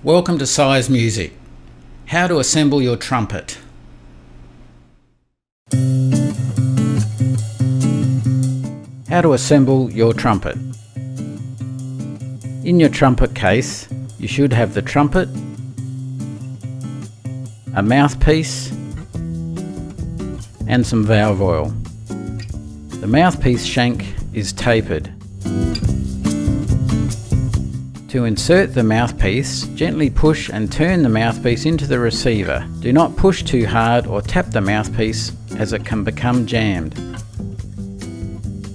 Welcome to Size Music. How to assemble your trumpet. How to assemble your trumpet. In your trumpet case, you should have the trumpet, a mouthpiece, and some valve oil. The mouthpiece shank is tapered. To insert the mouthpiece, gently push and turn the mouthpiece into the receiver. Do not push too hard or tap the mouthpiece as it can become jammed.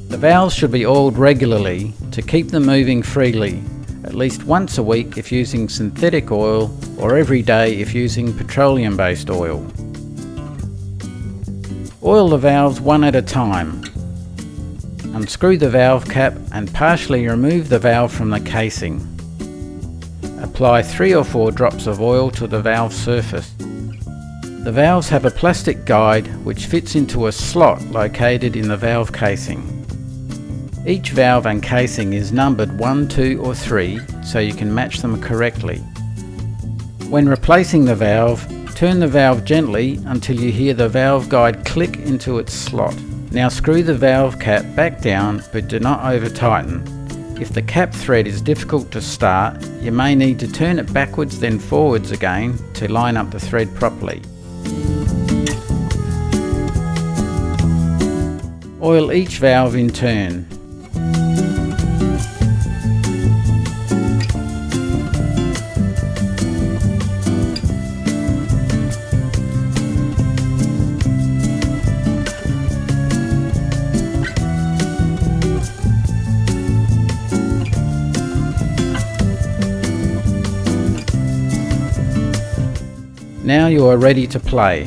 The valves should be oiled regularly to keep them moving freely, at least once a week if using synthetic oil or every day if using petroleum-based oil. Oil the valves one at a time. Unscrew the valve cap and partially remove the valve from the casing. Apply 3 or 4 drops of oil to the valve surface. The valves have a plastic guide which fits into a slot located in the valve casing. Each valve and casing is numbered 1, 2 or 3 so you can match them correctly. When replacing the valve, turn the valve gently until you hear the valve guide click into its slot. Now screw the valve cap back down but do not over tighten. If the cap thread is difficult to start, you may need to turn it backwards then forwards again to line up the thread properly. Oil each valve in turn. Now you are ready to play.